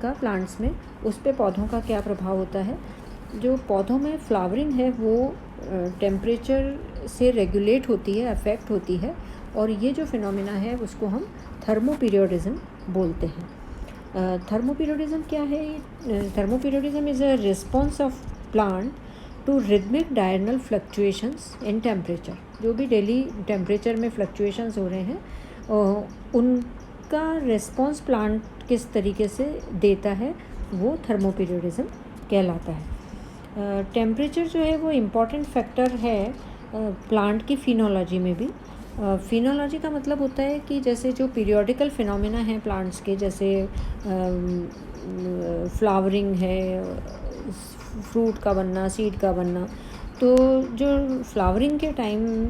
का प्लांट्स में, उस पे पौधों का क्या प्रभाव होता है। जो पौधों में फ्लावरिंग है वो टेम्परेचर से रेगुलेट होती है, अफेक्ट होती है, और ये जो फिनोमिना है उसको हम थर्मोपीरियोडिज्म बोलते हैं। थर्मोपीरियोडिज्म क्या है? Thermoperiodism is a response of plant to rhythmic diurnal fluctuations in temperature. जो भी डेली टेम्परेचर में फ्लक्चुएशंस हो रहे हैं उनका रिस्पॉन्स प्लांट किस तरीके से देता है वो थर्मोपीरियोडिज्म कहलाता है। टेम्परेचर जो है वो इम्पॉर्टेंट फैक्टर है प्लांट की फिनोलॉजी में भी। फिनोलॉजी का मतलब होता है कि जैसे जो पीरियोडिकल फिनोमेना हैं प्लांट्स के, जैसे फ्लावरिंग है, फ्रूट का बनना, सीड का बनना, तो जो फ्लावरिंग के टाइम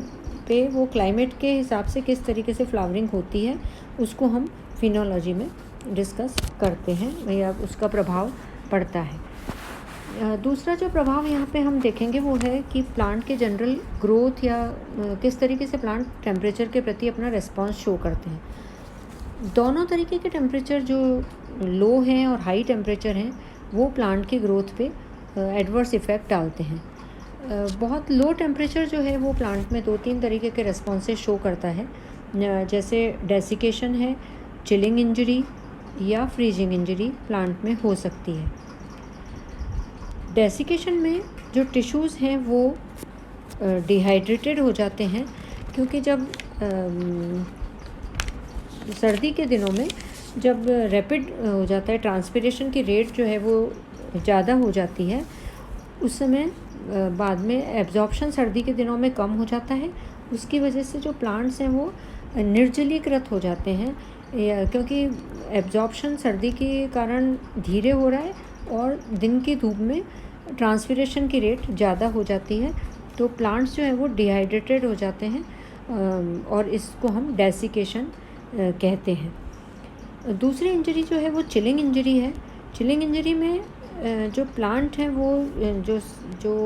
पे वो क्लाइमेट के हिसाब से किस तरीके से फ्लावरिंग होती है उसको हम फिनोलॉजी में डिस्कस करते हैं या उसका प्रभाव पड़ता है। दूसरा जो प्रभाव यहाँ पे हम देखेंगे वो है कि प्लांट के जनरल ग्रोथ या किस तरीके से प्लांट टेम्परेचर के प्रति अपना रिस्पॉन्स शो करते हैं। दोनों तरीके के टेम्परेचर, जो लो हैं और हाई टेम्परेचर हैं, वो प्लांट की ग्रोथ पे एडवर्स इफ़ेक्ट डालते हैं। बहुत लो टेम्परेचर जो है वो प्लांट में 2-3 तरीके के रिस्पॉन्सेस शो करता है, जैसे डेसिकेशन है, चिलिंग इंजरी या फ्रीजिंग इंजरी प्लांट में हो सकती है। डेसिकेशन में जो टिश्यूज़ हैं वो डिहाइड्रेटेड हो जाते हैं, क्योंकि जब सर्दी के दिनों में जब रैपिड हो जाता है, ट्रांसपिरेशन की रेट जो है वो ज़्यादा हो जाती है, उस समय बाद में एब्जॉर्प्शन सर्दी के दिनों में कम हो जाता है। उसकी वजह से जो प्लांट्स हैं वो निर्जलीकृत हो जाते हैं, क्योंकि एब्जॉर्प्शन सर्दी के कारण धीरे हो रहा है और दिन की धूप में ट्रांसपिरेशन की रेट ज़्यादा हो जाती है, तो प्लांट्स जो है वो डिहाइड्रेटेड हो जाते हैं और इसको हम डेसिकेशन कहते हैं। दूसरी इंजरी जो है वो चिलिंग इंजरी है। चिलिंग इंजरी में जो प्लांट हैं वो जो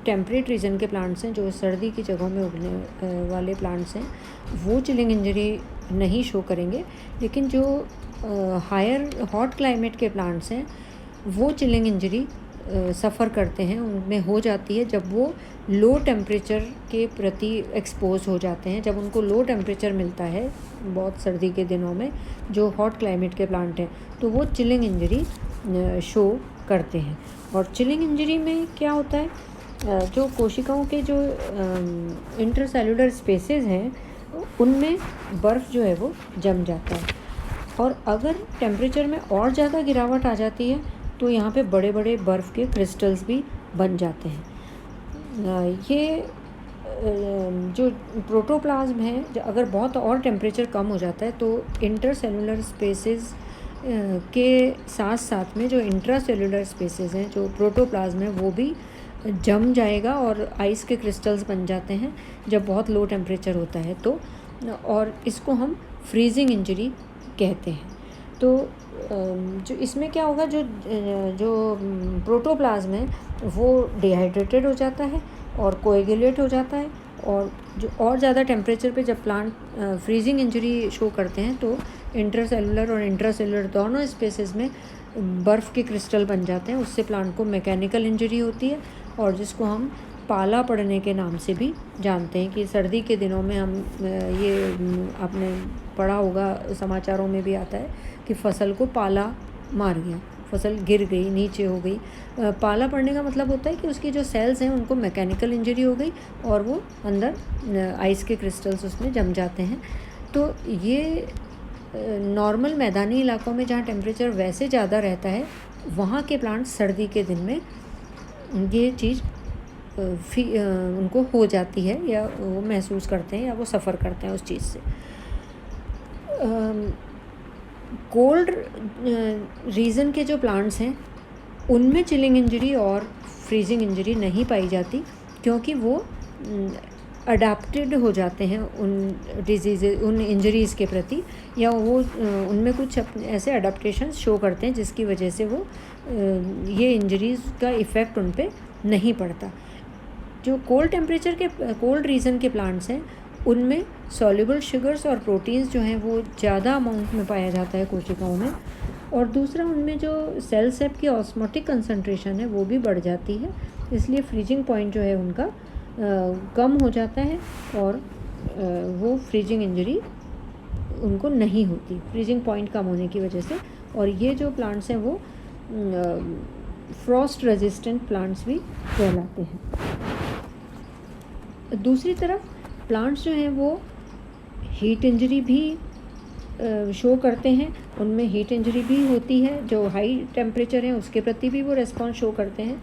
टेम्परेट रीजन के प्लांट्स हैं, जो सर्दी की जगहों में उगने वाले प्लांट्स हैं, वो चिलिंग इंजरी नहीं शो करेंगे, लेकिन जो हायर हॉट क्लाइमेट के प्लांट्स हैं वो चिलिंग इंजरी सफ़र करते हैं, उनमें हो जाती है जब वो लो टेम्परेचर के प्रति एक्सपोज हो जाते हैं। जब उनको लो टेम्परेचर मिलता है बहुत सर्दी के दिनों में, जो हॉट क्लाइमेट के प्लांट हैं, तो वो चिलिंग इंजरी शो करते हैं। और चिलिंग इंजरी में क्या होता है, जो कोशिकाओं के जो इंटरसेलुलर स्पेसेस हैं उनमें बर्फ़ जो है वो जम जाता है, और अगर टेम्परेचर में और ज़्यादा गिरावट आ जाती है तो यहाँ पे बड़े बड़े बर्फ़ के क्रिस्टल्स भी बन जाते हैं। ये जो प्रोटोप्लाज्म है, अगर बहुत और टेम्परेचर कम हो जाता है तो इंटरसेलुलर स्पेसेस के साथ साथ में जो इंट्रासेलुलर स्पेसेस हैं, जो प्रोटोप्लाज्म है, वो भी जम जाएगा और आइस के क्रिस्टल्स बन जाते हैं जब बहुत लो टेम्परेचर होता है तो, और इसको हम फ्रीजिंग इंजरी कहते हैं। तो जो इसमें क्या होगा, जो प्रोटोप्लाज्म है वो डिहाइड्रेटेड हो जाता है और कोएगुलेट हो जाता है, और जो और ज़्यादा टेम्परेचर पे जब प्लांट फ्रीजिंग इंजरी शो करते हैं तो इंटरसेलुलर और इंट्रासेलुलर दोनों स्पेसेस में बर्फ़ के क्रिस्टल बन जाते हैं। उससे प्लांट को मैकेनिकल इंजरी होती है, और जिसको हम पाला पड़ने के नाम से भी जानते हैं। कि सर्दी के दिनों में हम ये आपने पढ़ा होगा, समाचारों में भी आता है कि फसल को पाला मार गया, फसल गिर गई, नीचे हो गई। पाला पड़ने का मतलब होता है कि उसकी जो सेल्स हैं उनको मैकेनिकल इंजरी हो गई और वो अंदर आइस के क्रिस्टल्स उसमें जम जाते हैं। तो ये नॉर्मल मैदानी इलाकों में जहाँ टेम्परेचर वैसे ज़्यादा रहता है, वहाँ के प्लांट सर्दी के दिन में ये चीज़ उनको हो जाती है, या वो महसूस करते हैं, या वो सफ़र करते हैं उस चीज़ से। कोल्ड रीजन के जो प्लांट्स हैं उनमें चिलिंग इंजरी और फ्रीजिंग इंजरी नहीं पाई जाती, क्योंकि वो अडाप्टेड हो जाते हैं उन डिजीज़, उन इंजरीज़ के प्रति, या वो उनमें कुछ ऐसे अडाप्टेशन शो करते हैं जिसकी वजह से वो ये इंजरीज़ का इफ़ेक्ट उन पे नहीं पड़ता। जो कोल्ड टेम्परेचर के कोल्ड रीजन के प्लांट्स हैं उनमें सॉल्युबल शुगर्स और प्रोटीन्स जो हैं वो ज़्यादा अमाउंट में पाया जाता है कोशिकाओं में, और दूसरा, उनमें जो सेल सेप की ऑस्मोटिक कंसंट्रेशन है वो भी बढ़ जाती है, इसलिए फ्रीजिंग पॉइंट जो है उनका कम हो जाता है और वो फ्रीजिंग इंजरी उनको नहीं होती फ्रीजिंग पॉइंट कम होने की वजह से। और ये जो प्लांट्स हैं वो फ्रॉस्ट रेजिस्टेंट प्लांट्स भी कहलाते हैं। दूसरी तरफ प्लांट्स जो हैं वो हीट इंजरी भी शो करते हैं, उनमें हीट इंजरी भी होती है, जो हाई टेम्परेचर है उसके प्रति भी वो रेस्पॉन्स शो करते हैं।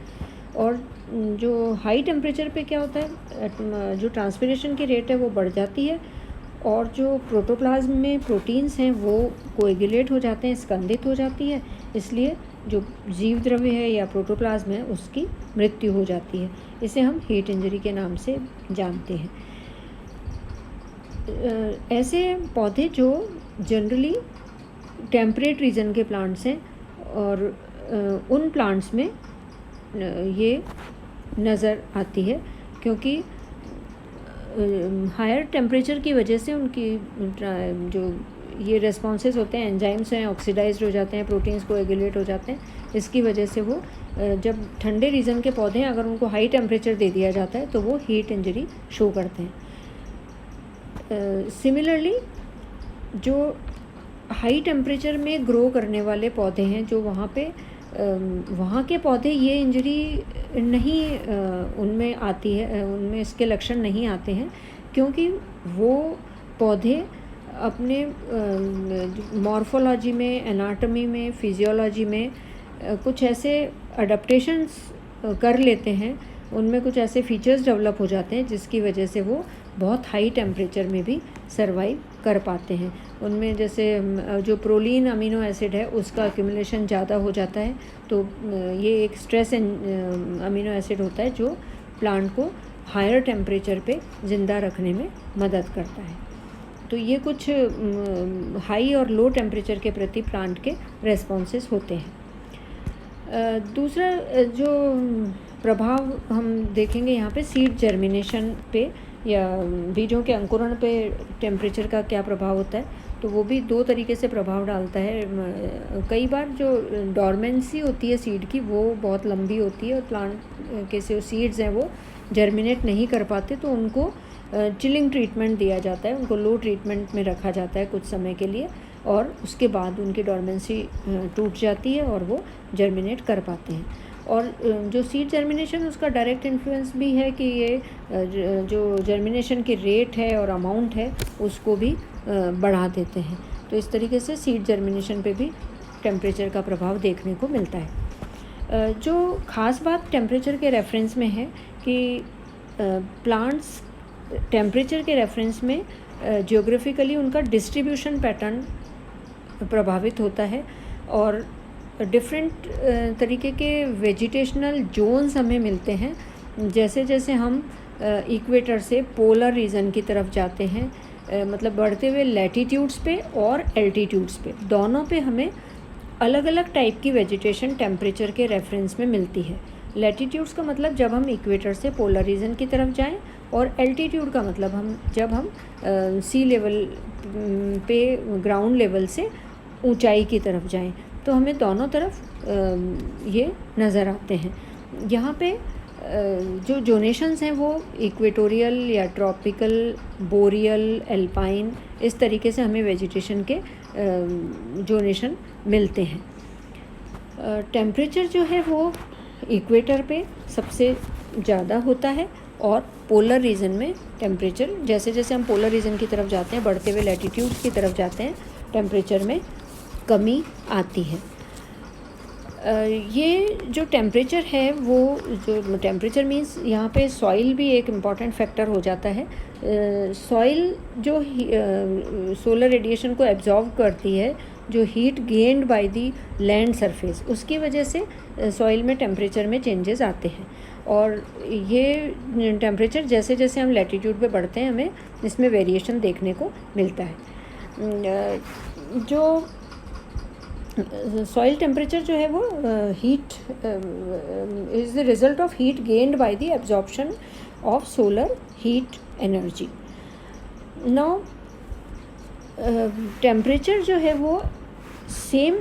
और जो हाई टेम्परेचर पे क्या होता है, जो ट्रांसपिरेशन की रेट है वो बढ़ जाती है और जो प्रोटोप्लाज्म में प्रोटीन्स हैं वो कोएगुलेट हो जाते हैं, स्कंदित हो जाती है, इसलिए जो जीव द्रव्य है या प्रोटोप्लाज्म है उसकी मृत्यु हो जाती है। इसे हम हीट इंजरी के नाम से जानते हैं। ऐसे पौधे जो जनरली टेम्परेट रीजन के प्लांट्स हैं और उन प्लांट्स में ये नज़र आती है, क्योंकि हायर टेम्परेचर की वजह से उनकी जो ये रेस्पॉन्सेस होते हैं, एंजाइम्स हैं, ऑक्सीडाइज्ड हो जाते हैं, प्रोटीन्स कोएगुलेट हो जाते हैं, इसकी वजह से वो जब ठंडे रीजन के पौधे हैं अगर उनको हाई टेम्परेचर दे दिया जाता है तो वो हीट इंजरी शो करते हैं। सिमिलरली जो हाई टेम्परेचर में ग्रो करने वाले पौधे हैं, जो वहाँ के पौधे ये इंजरी नहीं उनमें आती है, उनमें इसके लक्षण नहीं आते हैं, क्योंकि वो पौधे अपने मॉर्फोलॉजी में, एनाटॉमी में, फिजियोलॉजी में कुछ ऐसे अडेप्टेशंस कर लेते हैं, उनमें कुछ ऐसे फीचर्स डेवलप हो जाते हैं जिसकी वजह से वो बहुत हाई टेम्परेचर में भी सर्वाइव कर पाते हैं। उनमें जैसे जो प्रोलीन अमीनो एसिड है उसका एक्यूमुलेशन ज़्यादा हो जाता है, तो ये एक स्ट्रेस अमीनो एसिड होता है जो प्लांट को हायर टेम्परेचर पे ज़िंदा रखने में मदद करता है। तो ये कुछ हाई और लो टेम्परेचर के प्रति प्लांट के रेस्पॉन्सेस होते हैं। दूसरा जो प्रभाव हम देखेंगे यहाँ पे सीड जर्मिनेशन पे या बीजों के अंकुरण पे टेम्परेचर का क्या प्रभाव होता है, तो वो भी दो तरीके से प्रभाव डालता है। कई बार जो डॉर्मेंसी होती है सीड की वो बहुत लंबी होती है और प्लांट के जो सीड्स हैं वो जर्मिनेट नहीं कर पाते, तो उनको चिलिंग ट्रीटमेंट दिया जाता है, उनको लो ट्रीटमेंट में रखा जाता है कुछ समय के लिए और उसके बाद उनकी डॉर्मेंसी टूट जाती है और वो जर्मिनेट कर पाते हैं। और जो सीड जर्मिनेशन उसका डायरेक्ट इन्फ्लुएंस भी है कि ये जो जर्मिनेशन की रेट है और अमाउंट है उसको भी बढ़ा देते हैं। तो इस तरीके से सीड जर्मिनेशन पे भी टेम्परेचर का प्रभाव देखने को मिलता है। जो ख़ास बात टेम्परेचर के रेफरेंस में है कि प्लांट्स टेम्परेचर के रेफरेंस में जियोग्राफिकली उनका डिस्ट्रीब्यूशन पैटर्न प्रभावित होता है और डिफरेंट तरीके के वेजिटेशनल जोन्स हमें मिलते हैं। जैसे जैसे हम इक्वेटर से पोलर रीजन की तरफ जाते हैं, मतलब बढ़ते हुए लैटीट्यूड्स पे और एल्टीट्यूड्स पे, दोनों पे हमें अलग अलग टाइप की वेजिटेशन टेम्परेचर के रेफरेंस में मिलती है। लैटीट्यूड्स का मतलब जब हम इक्वेटर से पोलर रीजन की तरफ जाएं, और एल्टीट्यूड का मतलब जब हम सी लेवल पे ग्राउंड लेवल से ऊंचाई की तरफ जाएं, तो हमें दोनों तरफ ये नज़र आते हैं। यहाँ पे जो जोनेशंस हैं वो इक्वेटोरियल या ट्रॉपिकल, बोरियल, एल्पाइन, इस तरीके से हमें वेजिटेशन के जोनेशन मिलते हैं। टेम्परेचर जो है वो इक्वेटर पे सबसे ज़्यादा होता है और पोलर रीजन में टेम्परेचर, जैसे जैसे हम पोलर रीजन की तरफ जाते हैं, बढ़ते हुए लैटीट्यूड्स की तरफ जाते हैं, टेम्परेचर में कमी आती है। ये जो टेम्परेचर है वो जो टेम्परेचर मीन्स यहाँ पे सॉइल भी एक इम्पॉर्टेंट फैक्टर हो जाता है। सॉइल जो सोलर रेडिएशन को एब्जॉर्ब करती है, जो heat gained by the land surface, उसकी वजह से सॉइल में टेम्परेचर में चेंजेस आते हैं। और ये टेम्परेचर जैसे जैसे हम लैटीट्यूड पे बढ़ते हैं हमें इसमें वेरिएशन देखने को मिलता है। जो सॉइल टेम्परेचर जो है वो heat is the result of heat gained by the absorption of solar heat energy. Now temperature जो है वो सेम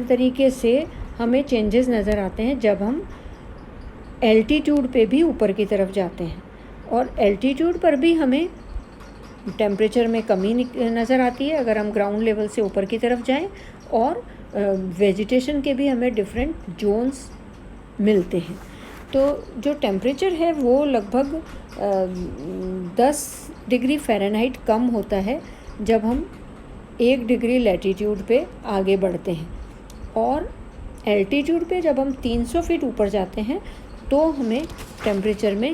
तरीके से हमें चेंजेस नज़र आते हैं जब हम एल्टीट्यूड पे भी ऊपर की तरफ जाते हैं, और एल्टीट्यूड पर भी हमें टेम्परेचर में कमी नज़र आती है अगर हम ग्राउंड लेवल से ऊपर की तरफ जाएं, और वेजिटेशन के भी हमें डिफरेंट जोन्स मिलते हैं। तो जो टेम्परेचर है वो लगभग 10 डिग्री फ़ारेनहाइट कम होता है जब हम 1 डिग्री लैटीट्यूड पे आगे बढ़ते हैं, और एल्टीट्यूड पे जब हम 300 फीट ऊपर जाते हैं तो हमें टेम्परेचर में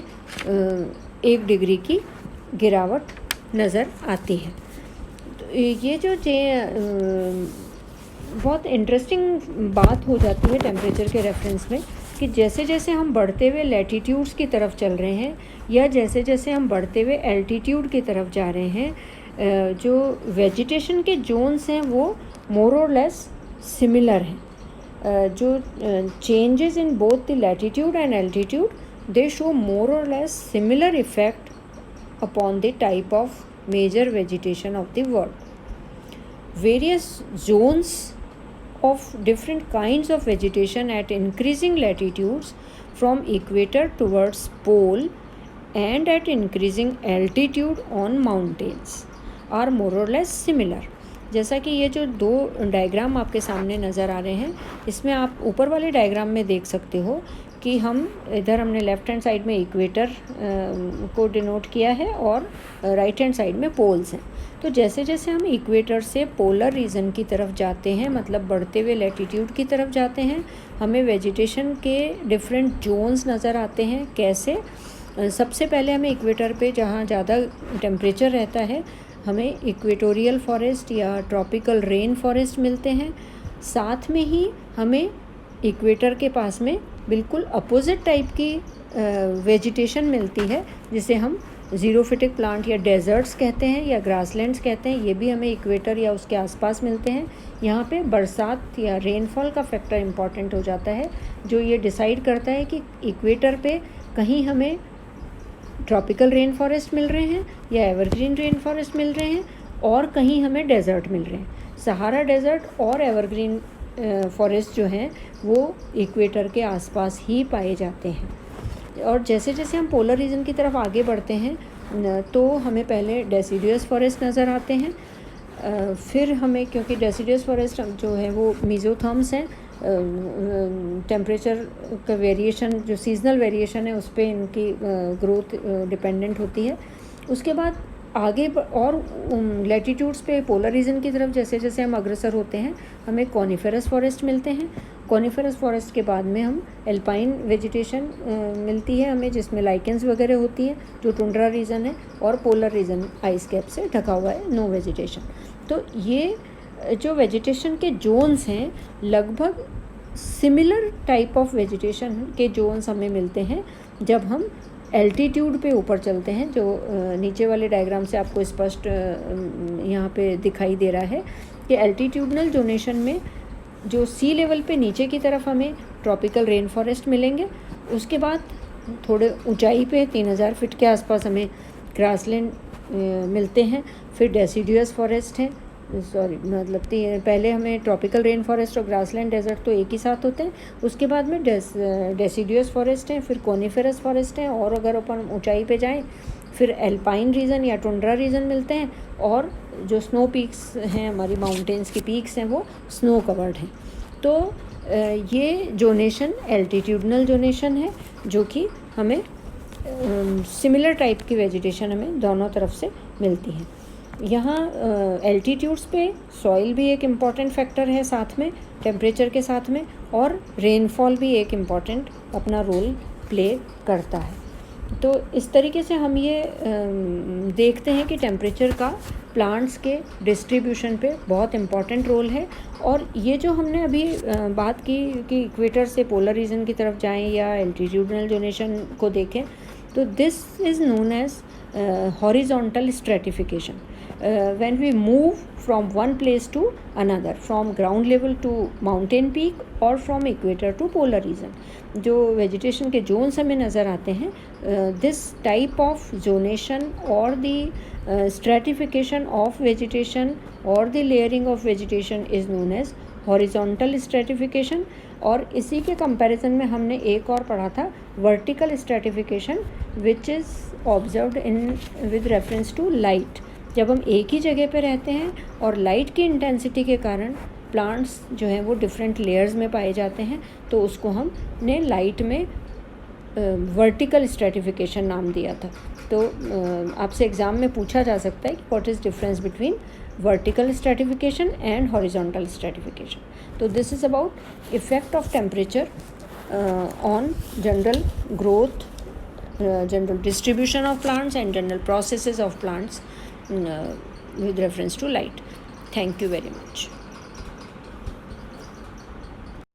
1 डिग्री की गिरावट नज़र आती है। तो ये जो बहुत इंटरेस्टिंग बात हो जाती है टेम्परेचर के रेफरेंस में कि जैसे जैसे हम बढ़ते हुए लैटीट्यूड्स की तरफ चल रहे हैं या जैसे जैसे हम बढ़ते हुए एल्टीट्यूड की तरफ जा रहे हैं, जो वेजिटेशन के जोन्स हैं वो मोर और लेस सिमिलर हैं। जो changes in both the latitude and altitude they show more or less similar effect upon the type of major vegetation of the world. Various zones of different kinds of vegetation at increasing latitudes from equator towards pole and at increasing altitude on mountains are more or less similar. जैसा कि ये जो 2 diagram आपके सामने नज़र आ रहे हैं, इसमें आप ऊपर वाले डायग्राम में देख सकते हो कि हम इधर हमने लेफ़्ट हैंड साइड में इक्वेटर को डिनोट किया है और राइट हैंड साइड में पोल्स हैं। तो जैसे जैसे हम इक्वेटर से पोलर रीजन की तरफ जाते हैं, मतलब बढ़ते हुए लैटीट्यूड की तरफ जाते हैं, हमें वेजिटेशन के डिफरेंट जोन्स नज़र आते हैं। कैसे? सबसे पहले हमें इक्वेटर पे जहाँ ज़्यादा टेम्परेचर रहता है हमें इक्वेटोरियल फॉरेस्ट या ट्रॉपिकल रेन फॉरेस्ट मिलते हैं। साथ में ही हमें इक्वेटर के पास में बिल्कुल अपोजिट टाइप की वेजिटेशन मिलती है जिसे हम ज़ीरोफिटिक प्लांट या डेजर्ट्स कहते हैं या ग्रासलैंड्स कहते हैं। ये भी हमें इक्वेटर या उसके आसपास मिलते हैं। यहाँ पे बरसात या रेनफॉल का फैक्टर इम्पॉर्टेंट हो जाता है, जो ये डिसाइड करता है कि इक्वेटर पे कहीं हमें ट्रॉपिकल रेन फॉरेस्ट मिल रहे हैं या एवरग्रीन रेन फॉरेस्ट मिल रहे हैं, और कहीं हमें डेजर्ट मिल रहे हैं। सहारा डेजर्ट और एवरग्रीन फॉरेस्ट जो हैं वो इक्वेटर के आसपास ही पाए जाते हैं। और जैसे जैसे हम पोलर रीजन की तरफ आगे बढ़ते हैं तो हमें पहले डेसिडुअस फॉरेस्ट नज़र आते हैं, फिर हमें, क्योंकि डेसिडुअस फॉरेस्ट जो है वो मीज़ोथर्म्स हैं, टेम्परेचर का वेरिएशन जो सीजनल वेरिएशन है उस पर इनकी ग्रोथ डिपेंडेंट होती है। उसके बाद आगे और लैटीट्यूड्स पे पोलर रीजन की तरफ जैसे जैसे हम अग्रसर होते हैं हमें कॉनिफेरस फॉरेस्ट मिलते हैं। कॉनिफेरस फॉरेस्ट के बाद में हम एल्पाइन वेजिटेशन मिलती है हमें, जिसमें लाइकेंस वगैरह होती है, जो टुंड्रा रीजन है, और पोलर रीजन आइस कैप से ढका हुआ है, नो वेजिटेशन। तो ये जो वेजिटेशन के जोन्स हैं लगभग सिमिलर टाइप ऑफ वेजिटेशन के जोन्स हमें मिलते हैं जब हम एल्टीट्यूड पे ऊपर चलते हैं, जो नीचे वाले डायग्राम से आपको स्पष्ट यहाँ पे दिखाई दे रहा है कि एल्टीट्यूडनल जोनेशन में जो सी लेवल पे नीचे की तरफ हमें ट्रॉपिकल रेन फॉरेस्ट मिलेंगे। उसके बाद थोड़े ऊंचाई पे 3000 फीट के आसपास हमें ग्रासलैंड मिलते हैं, फिर डेसिडुअस फॉरेस्ट है, मतलब पहले हमें ट्रॉपिकल रेन फॉरेस्ट और ग्रासलैंड डेजर्ट तो एक ही साथ होते हैं, उसके बाद में डेसिडुअस फॉरेस्ट हैं, फिर कॉनिफेरस फॉरेस्ट हैं, और अगर अपन ऊंचाई पे जाएं फिर एल्पाइन रीजन या टुंड्रा रीजन मिलते हैं, और जो स्नो पीक्स हैं, हमारी माउंटेन्स की पीक्स हैं, वो स्नो कवर्ड हैं। तो ये जोनेशन एल्टीट्यूडनल जोनेशन है जो कि हमें सिमिलर टाइप की वेजिटेशन हमें दोनों तरफ से मिलती है। यहाँ एल्टीट्यूड्स पे सॉइल भी एक इम्पॉर्टेंट फैक्टर है साथ में टेम्परेचर के साथ में, और रेनफॉल भी एक इम्पॉर्टेंट अपना रोल प्ले करता है। तो इस तरीके से हम ये देखते हैं कि टेम्परेचर का प्लांट्स के डिस्ट्रीब्यूशन पे बहुत इम्पॉर्टेंट रोल है। और ये जो हमने अभी बात की कि इक्वेटर से पोलर रीजन की तरफ जाएं या एल्टीट्यूडनल जोनेशन को देखें, तो this is known as horizontal stratification. when we move from one place to another, from ground level to mountain peak or from equator to polar region. जो vegetation के zones हमें नज़र आते हैं, this type of zonation or the stratification of vegetation or the layering of vegetation is known as horizontal stratification. और इसी के comparison में हमने एक और पढ़ा था vertical stratification, which is observed in with reference to light. जब हम एक ही जगह पे रहते हैं और लाइट की इंटेंसिटी के कारण प्लांट्स जो हैं वो डिफरेंट लेयर्स में पाए जाते हैं, तो उसको हमने लाइट में वर्टिकल स्ट्रेटिफिकेशन नाम दिया था. तो आपसे एग्ज़ाम में पूछा जा सकता है कि what is difference between vertical stratification and horizontal stratification. तो this is about effect of temperature on general growth, general distribution of plants and general processes of plants with reference to light. Thank you very much.